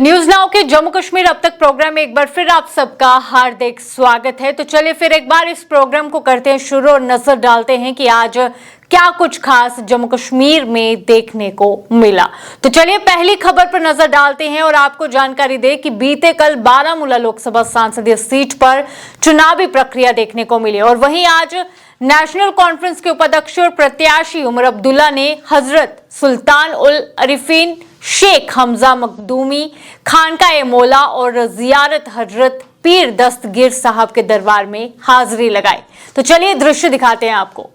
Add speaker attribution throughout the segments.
Speaker 1: News now के जम्मू कश्मीर अब तक प्रोग्राम में एक बार फिर आप सबका हार्दिक स्वागत है। तो चलिए फिर एक बार इस प्रोग्राम को करते हैं शुरू और नजर डालते हैं कि आज क्या कुछ खास जम्मू कश्मीर में देखने को मिला। तो चलिए पहली खबर पर नजर डालते हैं और आपको जानकारी दे कि बीते कल बारामूला लोकसभा संसदीय सीट पर चुनावी प्रक्रिया देखने को मिली और वहीं आज नेशनल कॉन्फ्रेंस के उपाध्यक्ष और प्रत्याशी उमर अब्दुल्ला ने हजरत सुल्तान उल अरिफीन शेख हमजा मखदूमी खानका मौला और जियारत हजरत पीर दस्तगीर साहब के दरबार में हाजिरी लगाई। तो चलिए दृश्य दिखाते हैं आपको।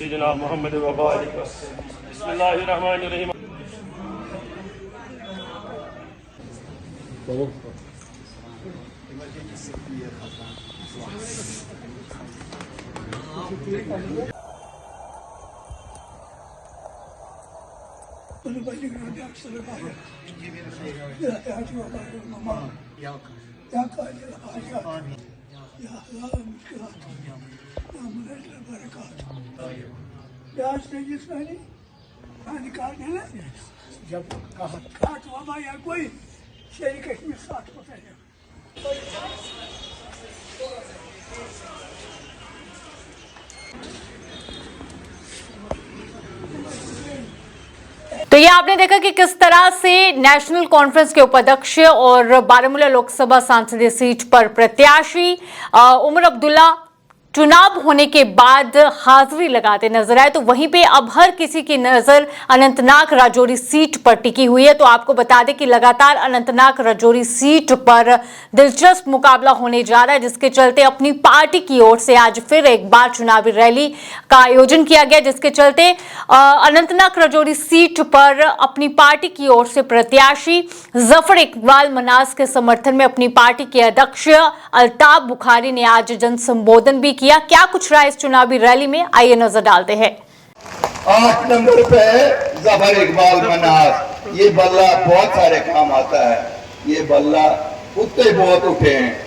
Speaker 2: जनाब मोहम्मद बिस्मिल्लाहिर्रहमानिर्रहीम।
Speaker 3: जब काट हुआ या कोई शेरी कश्मीर 60%।
Speaker 1: तो ये आपने देखा कि किस तरह से नेशनल कॉन्फ्रेंस के उपाध्यक्ष और बारामूला लोकसभा संसदीय सीट पर प्रत्याशी उमर अब्दुल्ला चुनाव होने के बाद हाजिरी लगाते नजर आए। तो वहीं पे अब हर किसी की नजर अनंतनाग राजौरी सीट पर टिकी हुई है। तो आपको बता दें कि लगातार अनंतनाग राजौरी सीट पर दिलचस्प मुकाबला होने जा रहा है, जिसके चलते अपनी पार्टी की ओर से आज फिर एक बार चुनावी रैली का आयोजन किया गया, जिसके चलते अनंतनाग राजौरी सीट पर अपनी पार्टी की ओर से प्रत्याशी जफर इकबाल मनाज के समर्थन में अपनी पार्टी के अध्यक्ष अल्ताफ बुखारी ने आज जनसंबोधन भी किया। क्या कुछ रहा इस चुनावी रैली में, आइए नजर डालते हैं।
Speaker 4: 8 नंबर पे जफर इकबाल मनाज, ये बल्ला बहुत सारे काम आता है। ये बल्ला कुत्ते बहुत उठे हैं,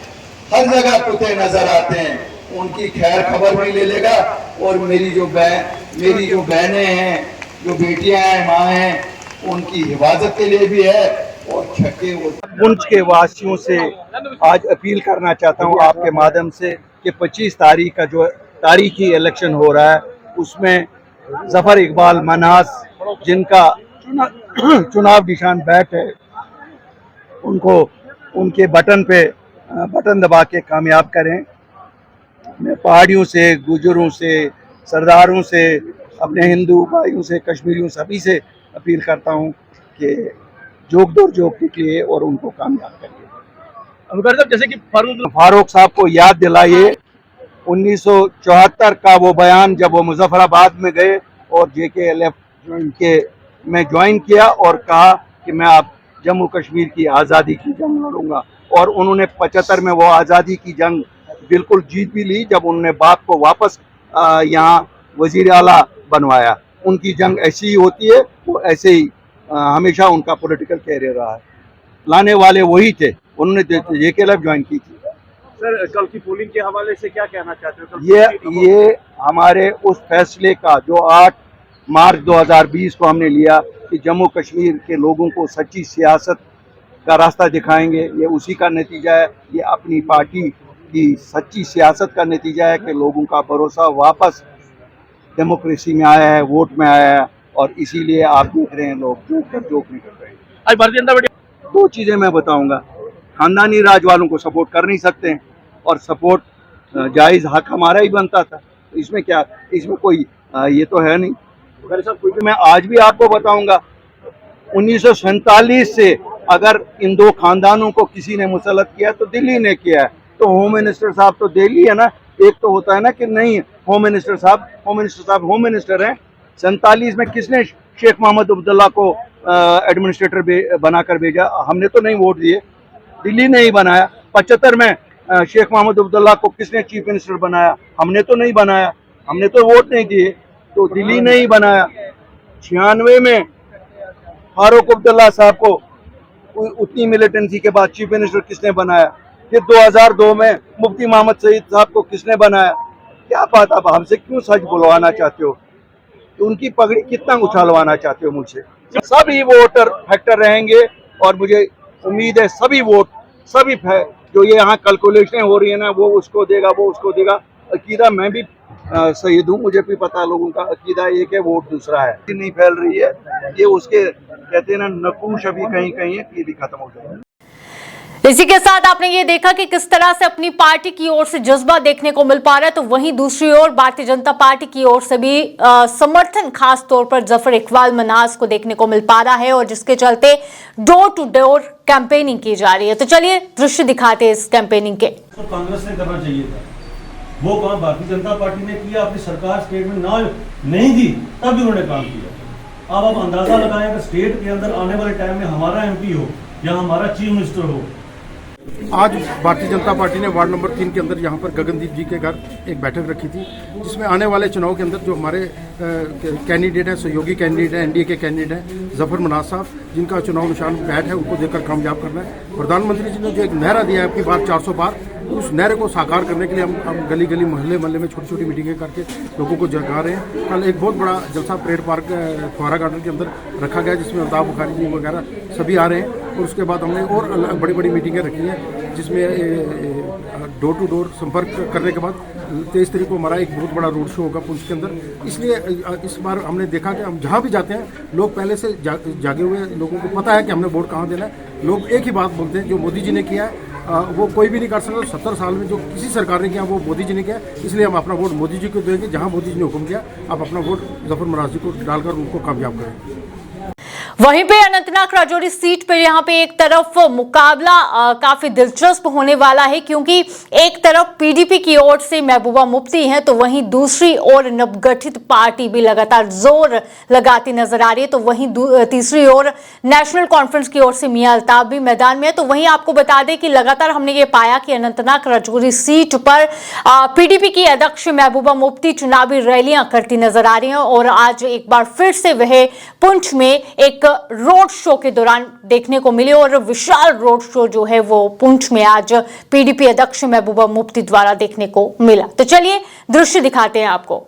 Speaker 4: हर जगह कुत्ते नजर आते हैं, उनकी खैर खबर भी ले लेगा। और मेरी जो बहनें हैं, जो बेटियां हैं, माँ हैं, उनकी हिफाजत के लिए भी है। और छक्के
Speaker 5: पुंछ के वासियों से आज अपील करना चाहता हूं आपके माध्यम से कि 25 तारीख का जो तारीखी इलेक्शन हो रहा है, उसमें जफर इकबाल मनाज जिनका चुनाव निशान बैट है, उनको उनके बटन दबा के कामयाब करें। मैं पहाड़ियों से, गुजरों से, सरदारों से, अपने हिंदू भाइयों से, कश्मीरियों सभी से अपील करता हूं कि जोक दौड़ जोक निकलिए और उनको कामयाब करिए।
Speaker 2: जैसे कि
Speaker 5: फारूक साहब को याद दिलाइए 1974 का वो बयान, जब वो मुजफ्फराबाद में गए और JKLF में ज्वाइन किया और कहा कि मैं अब जम्मू कश्मीर की आज़ादी की जंग लड़ूंगा। और उन्होंने 75 में वो आज़ादी की जंग बिल्कुल जीत भी ली, जब उन्होंने बाप को वापस यहाँ वजीर आला बनवाया। उनकी जंग ऐसी ही होती है, वो ऐसे ही हमेशा उनका पॉलिटिकल कैरियर रहा है। लाने वाले वही थे, उन्होंने JKLF ज्वाइन की थी।
Speaker 2: सर, कल की पोलिंग के हवाले से क्या कहना चाहते हो?
Speaker 5: ये हमारे उस फैसले का जो 8 मार्च 2020 को हमने लिया कि जम्मू कश्मीर के लोगों को सच्ची सियासत का रास्ता दिखाएंगे, ये उसी का नतीजा है। ये अपनी पार्टी की सच्ची सियासत का नतीजा है कि लोगों का भरोसा वापस डेमोक्रेसी में आया है, वोट में आया है, और इसीलिए आप देख रहे हैं लोग जोक नहीं कर रहे हैं।
Speaker 2: आज भारतीय जनता पार्टी
Speaker 5: दो चीज़ें मैं बताऊंगा, खानदानी राज वालों को सपोर्ट कर नहीं सकते हैं, और सपोर्ट जायज़ हक हमारा ही बनता था, तो इसमें क्या, इसमें कोई ये तो है नहीं। मैं आज भी आपको बताऊंगा, 1947 से अगर इन दो खानदानों को किसी ने मुसल्लत किया तो दिल्ली ने किया है, तो होम मिनिस्टर साहब तो दिल्ली है ना। एक तो होता है ना कि नहीं, होम मिनिस्टर साहब होम मिनिस्टर हैं। 47 में किसने शेख मोहम्मद अब्दुल्ला को एडमिनिस्ट्रेटर बनाकर भेजा? हमने तो नहीं वोट दिए, दिल्ली ने ही बनाया। 75 में शेख मोहम्मद अब्दुल्ला को किसने चीफ मिनिस्टर बनाया? हमने तो नहीं बनाया, हमने तो वोट नहीं दिए, तो दिल्ली ने ही बनाया। 96 में फारूक अब्दुल्ला साहब को उतनी मिलिटेंसी के बाद चीफ मिनिस्टर किसने बनाया? फिर 2002 में मुफ्ती मोहम्मद सईद साहब को किसने बनाया? क्या बात, आप हमसे क्यों सच बुलवाना चाहते हो? उनकी पगड़ी कितना उछालवाना चाहते हो मुझसे? सभी वोटर फैक्टर रहेंगे, और मुझे उम्मीद है सभी वोट, सभी जो ये यहाँ कैलकुलेशन हो रही है ना, वो उसको देगा, वो उसको देगा। अकीदा मैं भी शहीद हूँ, मुझे भी पता लोगों का अकीदा एक है, वोट दूसरा है। नहीं फैल रही है, ये उसके कहते हैं ना, नकूश अभी कहीं कहीं है, ये भी खत्म हो जाएगा।
Speaker 1: इसी के साथ आपने ये देखा कि किस तरह से अपनी पार्टी की ओर से जज्बा देखने को मिल पा रहा है, तो वहीं दूसरी ओर भारतीय जनता पार्टी की ओर से भी समर्थन खास तौर पर जफर इकबाल मनाज को देखने को मिल पा रहा है, और जिसके चलते डोर टू डोर कैंपेनिंग की जा रही है। तो चलिए दृश्य दिखाते हैं इस कैंपेनिंग के।
Speaker 6: तो कांग्रेस ने करना चाहिए था, वो काम भारतीय जनता पार्टी ने किया। अपनी सरकार स्टेट में ना नहीं दी, तब भी उन्होंने काम किया। अब आप अंदाजा लगाएं कि स्टेट के अंदर आने वाले टाइम में हमारा एमपी हो या हमारा चीफ मिनिस्टर हो।
Speaker 7: आज भारतीय जनता पार्टी ने वार्ड नंबर 3 के अंदर यहाँ पर गगनदीप जी के घर एक बैठक रखी थी, जिसमें आने वाले चुनाव के अंदर जो हमारे कैंडिडेट हैं, सहयोगी कैंडिडेट हैं, एनडीए के कैंडिडेट हैं, जफर मनाज साहब, जिनका चुनाव निशान बैठ है, उनको देकर कामयाब करना है। प्रधानमंत्री जी ने जो एक नहरा दिया है आपकी बार 400 पार, उस नहर को साकार करने के लिए हम गली गली मोहल्ले मोहल्ले में छोटी छोटी मीटिंगें करके लोगों को जगा रहे हैं। कल एक बहुत बड़ा जलसा परेड पार्क फुहारा गार्डन के अंदर रखा गया, जिसमें अमिताभ बुखारी जी वगैरह सभी आ रहे हैं, और उसके बाद हमने और बड़ी बड़ी मीटिंगें रखी हैं, जिसमें डोर टू डोर संपर्क करने के बाद 23 तारीख को हमारा एक बहुत बड़ा रोड शो होगा पुंछ के अंदर। इसलिए इस बार हमने देखा कि हम जहाँ भी जाते हैं, लोग पहले से जागे हुए, लोगों को पता है कि हमने वोट कहाँ देना है। लोग एक ही बात बोलते हैं, जो मोदी जी ने किया है वो कोई भी नहीं कर सकता। 70 साल में जो किसी सरकार ने किया वो मोदी जी ने किया, इसलिए हम अपना वोट मोदी जी को देंगे। जहाँ मोदी जी ने हुक्म किया, आप अपना वोट जफर मनाज जी को डालकर उनको कामयाब करें।
Speaker 1: वहीं पे अनंतनाग राजौरी सीट पर यहाँ पे एक तरफ मुकाबला काफी दिलचस्प होने वाला है, क्योंकि एक तरफ पीडीपी की ओर से महबूबा मुफ्ती हैं, तो वहीं दूसरी ओर नवगठित पार्टी भी लगातार जोर लगाती नजर आ रही है। तो वहीं तीसरी ओर नेशनल कॉन्फ्रेंस की ओर से मियां अल्ताफ भी मैदान में है। तो वहीं आपको बता दें कि लगातार हमने ये पाया कि अनंतनाग राजौरी सीट पर पीडीपी की अध्यक्ष महबूबा मुफ्ती चुनावी रैलियां करती नजर आ रही हैं, और आज एक बार फिर से वह पुंछ में एक रोड शो के दौरान देखने को मिले, और विशाल रोड शो जो है वो पुंछ में आज पीडीपी अध्यक्ष महबूबा मुफ्ती द्वारा देखने को मिला। तो चलिए दृश्य दिखाते हैं आपको।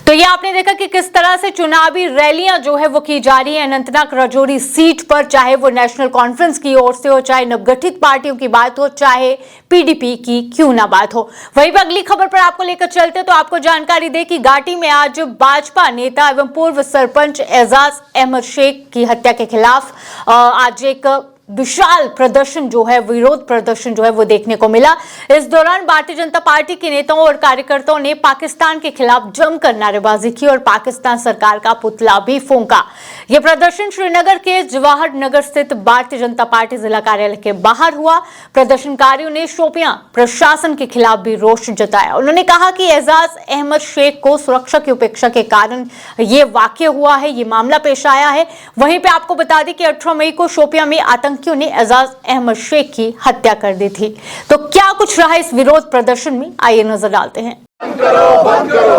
Speaker 1: तो ये आपने देखा कि किस तरह से चुनावी रैलियां जो है वो की जा रही है अनंतनाग राजौरी सीट पर, चाहे वो नेशनल कॉन्फ्रेंस की ओर से हो, चाहे नवगठित पार्टियों की बात हो, चाहे पीडीपी की क्यों ना बात हो। वहीं पर अगली खबर पर आपको लेकर चलते तो आपको जानकारी दे कि घाटी में आज भाजपा नेता एवं पूर्व सरपंच एजाज अहमद शेख की हत्या के खिलाफ आज एक विशाल प्रदर्शन जो है, विरोध प्रदर्शन जो है वो देखने को मिला। इस दौरान भारतीय जनता पार्टी के नेताओं और कार्यकर्ताओं ने पाकिस्तान के खिलाफ जमकर नारेबाजी की और पाकिस्तान सरकार का पुतला भी फूंका। यह प्रदर्शन श्रीनगर के जवाहर नगर स्थित भारतीय जनता पार्टी जिला कार्यालय के बाहर हुआ। प्रदर्शनकारियों ने शोपियां प्रशासन के खिलाफ भी रोष जताया। उन्होंने कहा कि एजाज अहमद शेख को सुरक्षा की उपेक्षा के कारण ये वाकया हुआ है, ये मामला पेश आया है। वहीं पे आपको बता दें कि 18 मई को शोपियां में आतंकियों ने एजाज अहमद शेख की हत्या कर दी थी। तो क्या कुछ रहा इस विरोध प्रदर्शन में, आइए नजर डालते हैं।
Speaker 7: बंद करो, बंद करो,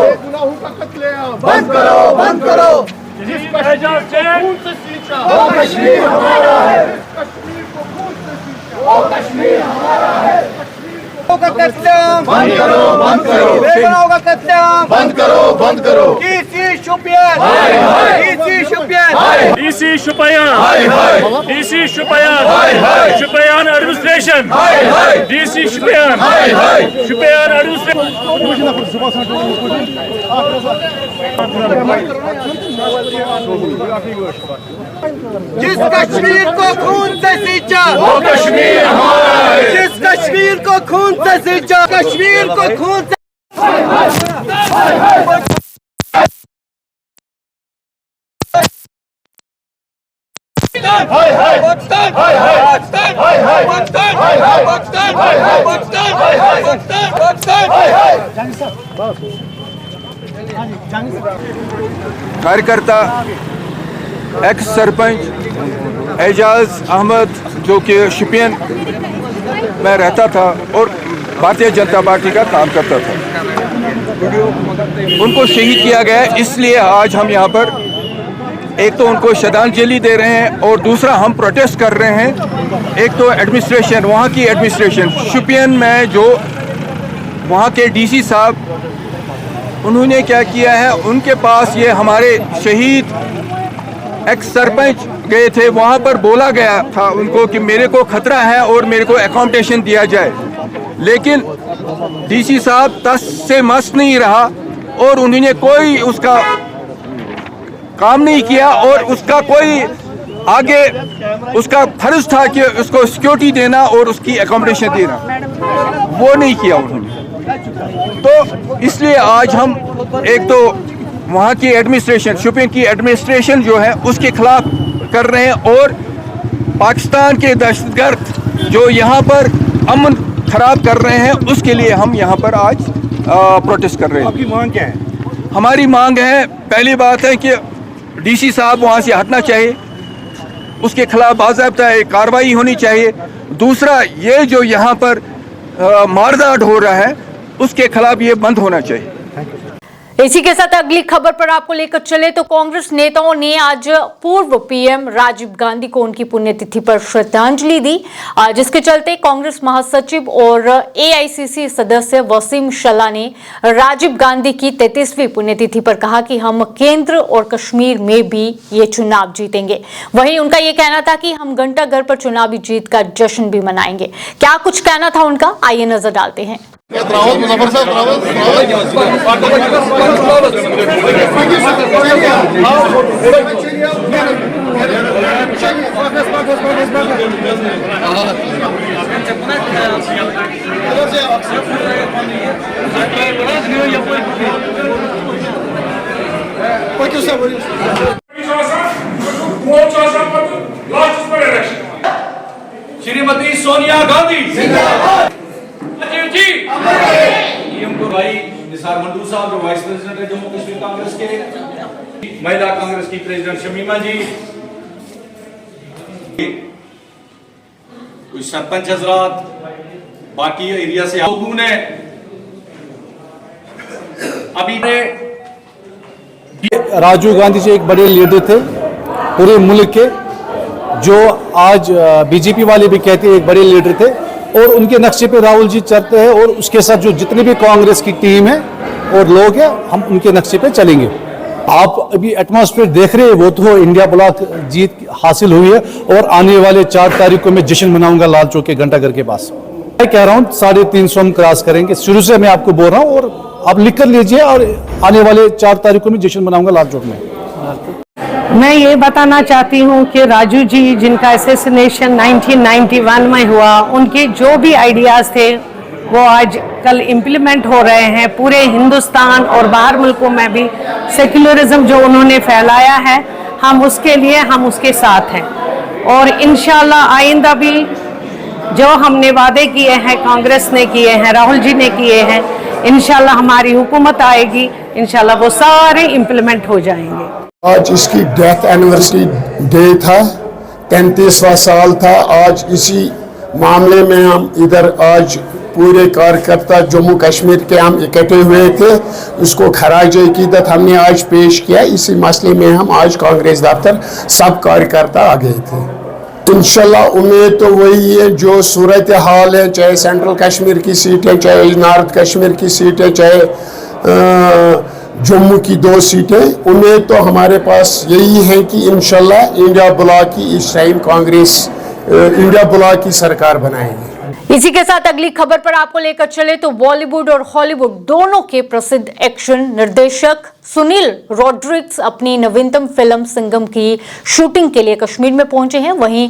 Speaker 7: बंद करो, बंद करो। वो कश्मीर हमारा है, कश्मीर को खून से सींचा, वो कश्मीर हमारा है, बंद करो, बंद करो, बेगुनाहों का कत्लेआम बंद करो, बंद करो। DC Shopian, DC Shopian,
Speaker 8: DC Shopian, DC Shopian, Shopian administration, DC Shopian, Shopian administration.
Speaker 7: जिस कश्मीर को खून से सींचा वो कश्मीर हमारा है, जिस कश्मीर को खून से सींचा, कश्मीर को खून से
Speaker 9: कार्यकर्ता एक्स सरपंच एजाज अहमद जो कि शुपियन में रहता था और भारतीय जनता पार्टी का काम करता था, उनको शहीद किया गया। इसलिए आज हम यहाँ पर एक तो उनको श्रद्धांजलि दे रहे हैं और दूसरा हम प्रोटेस्ट कर रहे हैं। एक तो एडमिनिस्ट्रेशन, वहाँ की एडमिनिस्ट्रेशन शुपियन में जो वहाँ के डीसी साहब, उन्होंने क्या किया है, उनके पास ये हमारे शहीद एक्स सरपंच गए थे, वहाँ पर बोला गया था उनको कि मेरे को खतरा है और मेरे को अकोमोडेशन दिया जाए, लेकिन डीसी साहब तस से मस नहीं रहा और उन्होंने कोई उसका काम नहीं किया और उसका कोई आगे उसका फर्ज था कि उसको सिक्योरिटी देना और उसकी अकोमोडेशन देना, वो नहीं किया उन्होंने। तो इसलिए आज हम एक तो वहाँ की एडमिनिस्ट्रेशन, शुपियन की एडमिनिस्ट्रेशन जो है उसके खिलाफ कर रहे हैं और पाकिस्तान के दहशतगर्द जो यहाँ पर अमन खराब कर रहे हैं उसके लिए हम यहाँ पर आज प्रोटेस्ट कर रहे हैं।
Speaker 5: आपकी मांग क्या है?
Speaker 9: हमारी मांग है, पहली बात है कि डीसी साहब वहाँ से हटना चाहिए, उसके खिलाफ बाज़ाब्ता एक कार्रवाई होनी चाहिए। दूसरा, ये जो यहाँ पर मारदाड़ हो रहा है उसके खिलाफ ये बंद होना चाहिए।
Speaker 1: इसी के साथ अगली खबर पर आपको लेकर चले तो कांग्रेस नेताओं ने आज पूर्व पीएम राजीव गांधी को उनकी पुण्यतिथि पर श्रद्धांजलि दी, जिसके चलते कांग्रेस महासचिव और एआईसीसी सदस्य वसीम शला ने राजीव गांधी की 33वीं पुण्यतिथि पर कहा कि हम केंद्र और कश्मीर में भी ये चुनाव जीतेंगे। वहीं उनका ये कहना था कि हम घंटाघर पर चुनावी जीत का जश्न भी मनाएंगे। क्या कुछ कहना था उनका, आइए नजर डालते हैं।
Speaker 8: श्रीमती सोनिया गांधी जिंदाबाद, जी हमको भाई निसार मंडू साहब जो वाइस प्रेसिडेंट है जम्मू कश्मीर कांग्रेस के, महिला कांग्रेस की प्रेसिडेंट शमीमा जी, कुछ सरपंच हजरात, बाकी एरिया से लोगों ने अभी
Speaker 10: राजीव गांधी जी एक बड़े लीडर थे पूरे मुल्क के, जो आज बीजेपी वाले भी कहते हैं एक बड़े लीडर थे और उनके नक्शे पे राहुल जी चलते हैं और उसके साथ जो जितनी भी कांग्रेस की टीम है और लोग हैं, हम उनके नक्शे पे चलेंगे। आप अभी एटमॉस्फेयर देख रहे हैं, वो तो इंडिया ब्लॉक जीत हासिल हुई है और आने वाले 4 तारीख को मैं जश्न मनाऊंगा लाल चौक के घंटाघर के पास। मैं कह रहा हूँ 350 हम क्रॉस करेंगे, शुरू से मैं आपको बोल रहा हूँ और आप लिख कर लीजिए और आने वाले 4 तारीख को मैं जश्न मनाऊंगा लाल चौक में।
Speaker 11: मैं ये बताना चाहती हूँ कि राजू जी जिनका असैसिनेशन 1991 में हुआ, उनके जो भी आइडियाज़ थे वो आज कल इम्प्लीमेंट हो रहे हैं पूरे हिंदुस्तान और बाहर मुल्कों में भी। सेक्युलरिज्म जो उन्होंने फैलाया है, हम उसके लिए हम उसके साथ हैं और इंशाल्लाह आइंदा भी जो हमने वादे किए हैं, कांग्रेस ने किए हैं, राहुल जी ने किए हैं, इंशाल्लाह हमारी हुकूमत आएगी, इंशाल्लाह वो सारे इम्प्लीमेंट हो जाएंगे।
Speaker 12: आज इसकी डेथ एनिवर्सरी डे था, 33वां साल था। आज इसी मामले में हम इधर आज पूरे कार्यकर्ता जम्मू कश्मीर के हम इकट्ठे हुए थे, उसको खराज अकीदत हमने आज पेश किया। इसी मसले में हम आज कांग्रेस दफ्तर सब कार्यकर्ता आ गए थे। इंशाल्लाह उम्मीद तो वही है जो सूरत हाल है, चाहे सेंट्रल कश्मीर की सीट है, चाहे नॉर्थ कश्मीर की सीट है, चाहे जम्मू की 2 सीटें, उम्मीद तो हमारे पास यही है कि इंशाल्लाह इंडिया ब्लॉक की इस टाइम कांग्रेस इंडिया ब्लॉक की सरकार बनाएगी।
Speaker 1: इसी के साथ अगली खबर पर आपको लेकर चले तो बॉलीवुड और हॉलीवुड दोनों के प्रसिद्ध एक्शन निर्देशक सुनील रॉड्रिग्स अपनी नवीनतम फिल्म सिंघम की शूटिंग के लिए कश्मीर में पहुंचे हैं। वहीं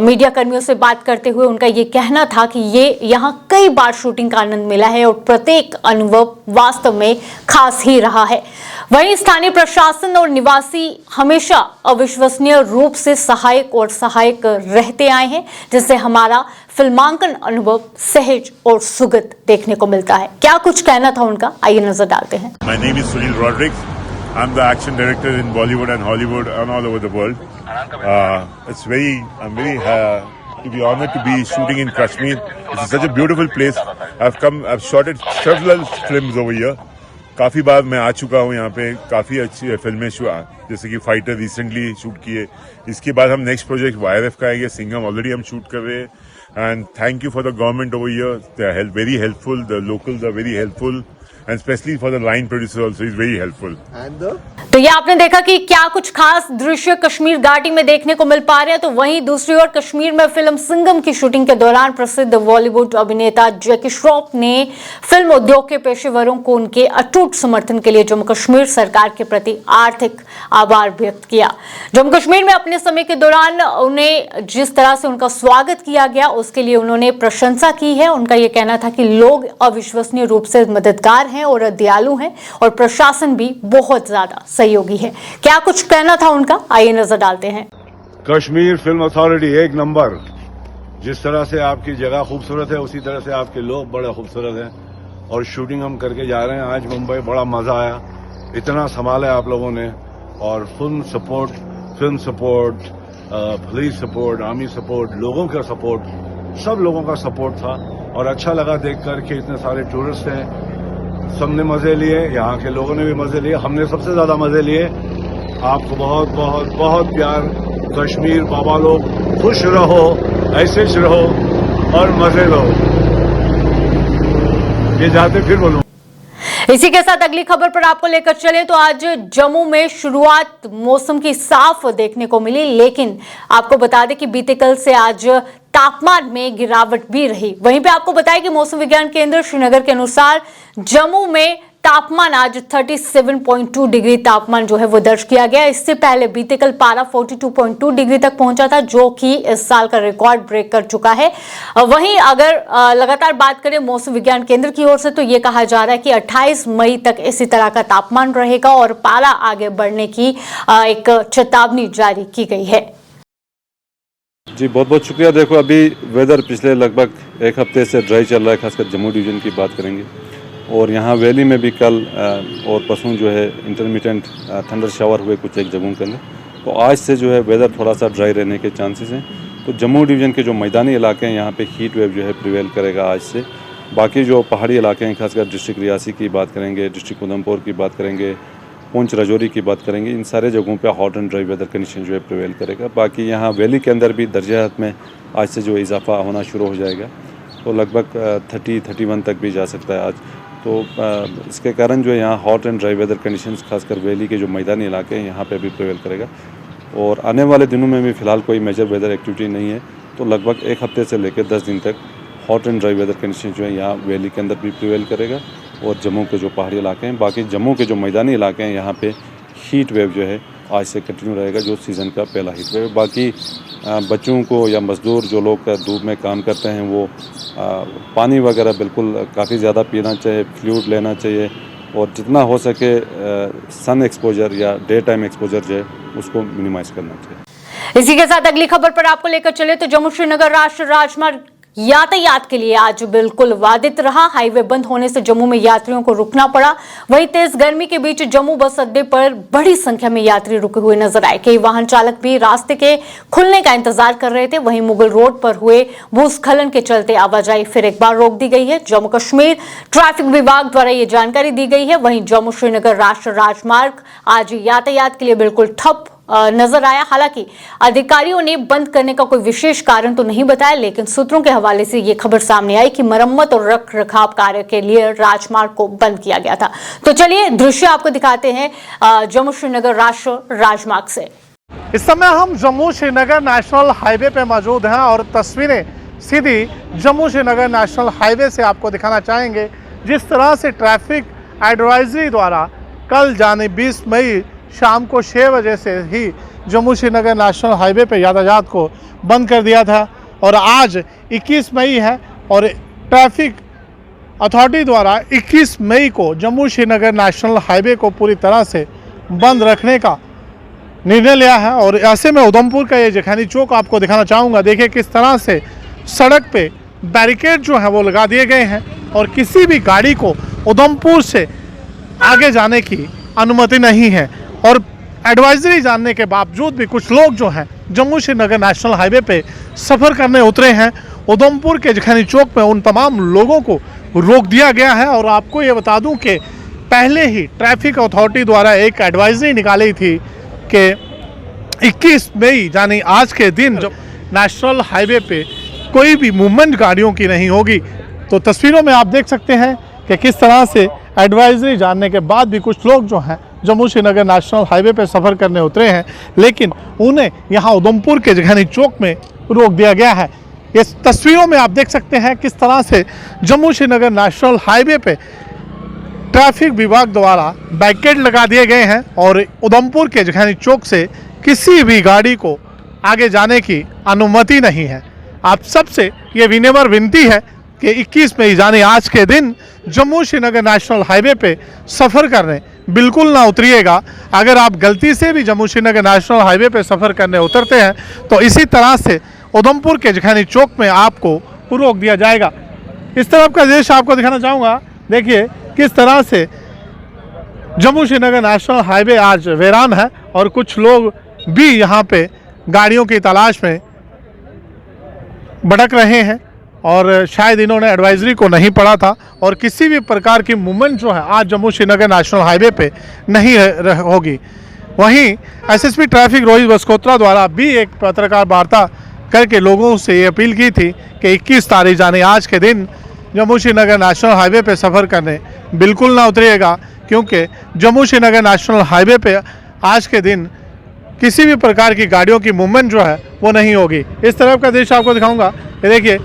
Speaker 1: मीडिया कर्मियों से बात करते हुए उनका ये कहना था कि ये यहाँ कई बार शूटिंग का आनंद मिला है और प्रत्येक अनुभव वास्तव में खास ही रहा है। वहीं स्थानीय प्रशासन और निवासी हमेशा अविश्वसनीय रूप से सहायक रहते आए हैं, जिससे हमारा फिल्मांकन अनुभव सहज और सुगत देखने को मिलता है। क्या कुछ कहना था उनका, आइए नजर डालते हैं।
Speaker 13: My name is Sunil Rodrigues. I'm the action director in Bollywood and Hollywood and all over the world. I'm very to be honored to be shooting in Kashmir. It's such a beautiful place. I've shot several films over here. काफ़ी बार मैं आ चुका हूँ यहाँ पे, काफ़ी अच्छी फिल्में जैसे कि फाइटर रिसेंटली शूट किए। इसके बाद हम नेक्स्ट प्रोजेक्ट YRF का आएंगे, सिंघम ऑलरेडी हम शूट कर रहे हैं। And thank you for the government over here, they are very helpful, the locals are very helpful and specially for the line producer also is very helpful.
Speaker 1: तो ये आपने देखा कि क्या कुछ खास दृश्य कश्मीर घाटी में देखने को मिल पा रहे हैं। तो वहीं दूसरी ओर कश्मीर में फिल्म सिंघम की शूटिंग के दौरान प्रसिद्ध बॉलीवुड अभिनेता जैकी श्रॉफ ने फिल्म उद्योग के पेशेवरों को उनके अटूट समर्थन के लिए जम्मू कश्मीर सरकार के प्रति आर्थिक आभार व्यक्त किया। जम्मू कश्मीर में अपने समय के दौरान उन्हें जिस तरह से उनका स्वागत किया गया उसके लिए उन्होंने प्रशंसा की है। उनका यह कहना था कि लोग अविश्वसनीय रूप से मददगार हैं और दयालु हैं और प्रशासन भी बहुत ज्यादा सहयोगी है। क्या कुछ कहना था उनका, आइए नजर डालते हैं।
Speaker 14: कश्मीर फिल्म अथॉरिटी एक नंबर। जिस तरह से आपकी जगह खूबसूरत है उसी तरह से आपके लोग बड़े खूबसूरत हैं और शूटिंग हम करके जा रहे हैं। आज मुंबई बड़ा मजा आया, इतना संभाला आप लोगों ने और film support, police support, army support, लोगों का सपोर्ट, सब लोगों का सपोर्ट था और अच्छा लगा देखकर कि इतने सारे टूरिस्ट हैं। सबने मजे लिए, यहाँ के लोगों ने भी मजे लिए, हमने सबसे ज्यादा मजे लिए। आपको बहुत बहुत बहुत प्यार। कश्मीर बाबा लोग खुश रहो, ऐसे ही रहो और मजे लो। ये जाते फिर बोलूं।
Speaker 1: इसी के साथ अगली खबर पर आपको लेकर चले तो आज जम्मू में शुरुआत मौसम की साफ देखने को मिली, लेकिन आपको बता दें कि बीते कल से आज तापमान में गिरावट भी रही। वहीं पे आपको बताया कि मौसम विज्ञान केंद्र श्रीनगर के अनुसार जम्मू में तापमान आज 37.2 डिग्री तापमान जो है वो दर्ज किया गया। इससे पहले बीते कल पारा 42.2 डिग्री तक पहुंचा था, जो कि इस साल का रिकॉर्ड ब्रेक कर चुका है। वहीं अगर लगातार बात करें मौसम विज्ञान केंद्र की ओर से तो ये कहा जा रहा है कि 28 मई तक इसी तरह का तापमान रहेगा और पारा आगे बढ़ने की एक चेतावनी जारी की गई है।
Speaker 15: जी बहुत बहुत शुक्रिया। देखो अभी वेदर पिछले लगभग एक हफ्ते से ड्राई चल रहा है, खासकर जम्मू डिवीज़न की बात करेंगे और यहाँ वैली में भी कल और परसों जो है इंटरमिटेंट थंडर शावर हुए कुछ एक जगहों के अंदर। तो आज से जो है वेदर थोड़ा सा ड्राई रहने के चांसेस हैं। तो जम्मू डिवीज़न के जो मैदानी इलाके हैं यहाँ पे हीट वेव जो है प्रिवेल करेगा आज से। बाकी जो पहाड़ी इलाके हैं, खासकर डिस्ट्रिक्ट रियासी की बात करेंगे, डिस्ट्रिक्ट उधमपुर की बात करेंगे, पुंछ राजौरी की बात करेंगे, इन सारे जगहों पे hot and dry weather condition जो है प्रिवेल करेगा। बाकी यहाँ वैली के अंदर भी दर्जात में आज से जो इजाफा होना शुरू हो जाएगा, तो लगभग 30-31 तक भी जा सकता है आज। तो इसके कारण जो है यहाँ hot and dry weather conditions खासकर वैली के जो मैदानी इलाके हैं यहाँ पे भी प्रिवेल करेगा। और आने वाले दिनों में भी फ़िलहाल कोई मेजर वेदर एक्टिविटी नहीं है, तो लगभग एक हफ्ते से लेकर 10 दिन तक hot and dry weather condition जो है यहाँ वैली के अंदर भी प्रिवेल करेगा। और जम्मू के जो पहाड़ी इलाके हैं, बाकी जम्मू के जो मैदानी इलाके हैं यहाँ पे हीट वेव जो है आज से कंटिन्यू रहेगा, जो सीज़न का पहला हिट रहेगा। बाकी बच्चों को या मज़दूर जो लोग धूप में काम करते हैं वो पानी वगैरह बिल्कुल काफ़ी ज़्यादा पीना चाहिए, फ्लूइड लेना चाहिए और जितना हो सके सन एक्सपोजर या डे टाइम एक्सपोजर जो है उसको मिनिमाइज़ करना चाहिए।
Speaker 1: इसी के साथ अगली खबर पर आपको लेकर चले तो जम्मू श्रीनगर राष्ट्रीय राजमार्ग यातायात के लिए आज बिल्कुल बाधित रहा। हाईवे बंद होने से जम्मू में यात्रियों को रुकना पड़ा। वहीं तेज गर्मी के बीच जम्मू बस अड्डे पर बड़ी संख्या में यात्री रुके हुए नजर आए। कई वाहन चालक भी रास्ते के खुलने का इंतजार कर रहे थे। वहीं मुगल रोड पर हुए भूस्खलन के चलते आवाजाही फिर एक बार रोक दी गई है। जम्मू कश्मीर ट्रैफिक विभाग द्वारा ये जानकारी दी गई है। वहीं जम्मू श्रीनगर राष्ट्रीय राजमार्ग आज यातायात के लिए बिल्कुल ठप नजर आया। हालांकि अधिकारियों ने बंद करने का कोई विशेष कारण तो नहीं बताया, लेकिन सूत्रों के हवाले से ये खबर सामने आई कि मरम्मत और रख रखाव कार्य के लिए राजमार्ग को बंद किया गया था। तो चलिए दृश्य आपको दिखाते हैं जम्मू श्रीनगर राष्ट्रीय राजमार्ग से।
Speaker 16: इस समय हम जम्मू श्रीनगर नेशनल हाईवे पे मौजूद हैं और तस्वीरें सीधी जम्मू श्रीनगर नेशनल हाईवे से आपको दिखाना चाहेंगे। जिस तरह से ट्रैफिक एडवाइजरी द्वारा कल यानी 20 मई शाम को 6 बजे से ही जम्मू श्रीनगर नेशनल हाईवे पे यातायात को बंद कर दिया था और आज 21 मई है और ट्रैफिक अथॉरिटी द्वारा 21 मई को जम्मू श्रीनगर नेशनल हाईवे को पूरी तरह से बंद रखने का निर्णय लिया है। और ऐसे में उधमपुर का ये जखैनी चौक आपको दिखाना चाहूँगा। देखिए किस तरह से सड़क पे बैरिकेड जो है वो लगा दिए गए हैं और किसी भी गाड़ी को उधमपुर से आगे जाने की अनुमति नहीं है। और एडवाइजरी जानने के बावजूद भी कुछ लोग जो हैं जम्मू श्रीनगर नेशनल हाईवे पे सफ़र करने उतरे हैं। उधमपुर के जखैनी चौक में उन तमाम लोगों को रोक दिया गया है। और आपको ये बता दूं कि पहले ही ट्रैफिक अथॉरिटी द्वारा एक एडवाइजरी निकाली थी कि 21 मई यानी आज के दिन जब नेशनल हाईवे पे कोई भी मूवमेंट गाड़ियों की नहीं होगी। तो तस्वीरों में आप देख सकते हैं कि किस तरह से एडवाइजरी जानने के बाद भी कुछ लोग जो हैं जम्मू श्रीनगर नेशनल हाईवे पे सफ़र करने उतरे हैं, लेकिन उन्हें यहाँ उधमपुर के जखैनी चौक में रोक दिया गया है। इस तस्वीरों में आप देख सकते हैं किस तरह से जम्मू श्रीनगर नेशनल हाईवे पे ट्रैफिक विभाग द्वारा बैरिकेड लगा दिए गए हैं और उधमपुर के जखैनी चौक से किसी भी गाड़ी को आगे जाने की अनुमति नहीं है। आप सबसे ये विनम्र विनती है कि 21 मई यानी आज के दिन जम्मू श्रीनगर नेशनल हाईवे पे सफ़र करने बिल्कुल ना उतरिएगा। अगर आप गलती से भी जम्मू श्रीनगर नेशनल हाईवे पे सफ़र करने उतरते हैं तो इसी तरह से उधमपुर के जखैनी चौक में आपको रोक दिया जाएगा। इस तरफ का दृश्य आपको दिखाना चाहूँगा। देखिए किस तरह से जम्मू श्रीनगर नेशनल हाईवे आज वीरान है और कुछ लोग भी यहाँ पे गाड़ियों की तलाश में भटक रहे हैं और शायद इन्होंने एडवाइजरी को नहीं पढ़ा था और किसी भी प्रकार की मूवमेंट जो है आज जम्मू श्रीनगर नेशनल हाईवे पे नहीं होगी। वहीं एसएसपी ट्रैफिक रोहित बस्कोत्रा द्वारा भी एक पत्रकार वार्ता करके लोगों से ये अपील की थी कि 21 तारीख यानी आज के दिन जम्मू श्रीनगर नेशनल हाईवे पे सफ़र करने बिल्कुल ना उतरिएगा, क्योंकि जम्मू श्रीनगर नेशनल हाईवे पे आज के दिन किसी भी प्रकार की गाड़ियों की मूवमेंट जो है वो नहीं होगी। इस तरफ का दृश्य आपको दिखाऊंगा। ये देखिए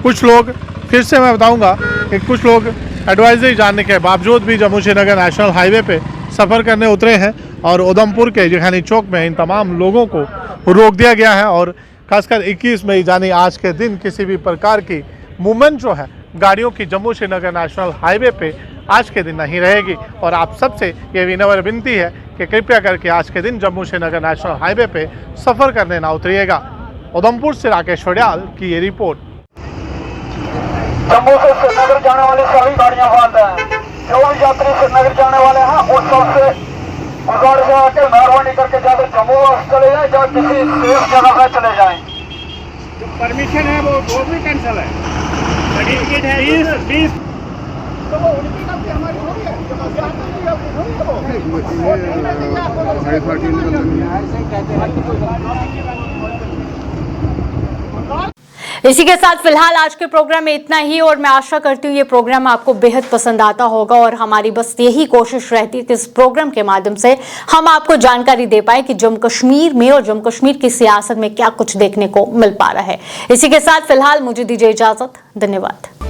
Speaker 16: कुछ लोग, फिर से मैं बताऊंगा कि कुछ लोग एडवाइजरी जानने के बावजूद भी जम्मू श्रीनगर नेशनल हाईवे पे सफ़र करने उतरे हैं और उधमपुर के जखैनी चौक में इन तमाम लोगों को रोक दिया गया है। और खासकर 21 मई यानी आज के दिन किसी भी प्रकार की मूवमेंट जो है गाड़ियों की जम्मू श्रीनगर नेशनल हाईवे पे आज के दिन नहीं रहेगी। और आप सबसे ये विनम्र विनती है कि कृपया करके आज के दिन जम्मू श्रीनगर नेशनल हाईवे पे सफ़र करने ना उतरिएगा। उधमपुर से राकेश वड़ियाल की ये रिपोर्ट।
Speaker 17: जम्मू से श्रीनगर जाने वाली सभी गाड़ियां बंद हैं। जो भी यात्री श्रीनगर जाने वाले हैं उस सबसे गुजारिश है कि मेहरबानी करके जाकर जम्मू चले जाएं या किसी सेफ जगह पर चले जाएं।
Speaker 16: जो परमिशन है वो भी कैंसिल है। सर्टिफिकेट है 20 तो वो उनकी गलती हमारी नहीं है।
Speaker 1: इसी के साथ फिलहाल आज के प्रोग्राम में इतना ही और मैं आशा करती हूँ ये प्रोग्राम आपको बेहद पसंद आता होगा और हमारी बस यही कोशिश रहती है कि इस प्रोग्राम के माध्यम से हम आपको जानकारी दे पाए कि जम्मू कश्मीर में और जम्मू कश्मीर की सियासत में क्या कुछ देखने को मिल पा रहा है। इसी के साथ फिलहाल मुझे दीजिए इजाजत। धन्यवाद।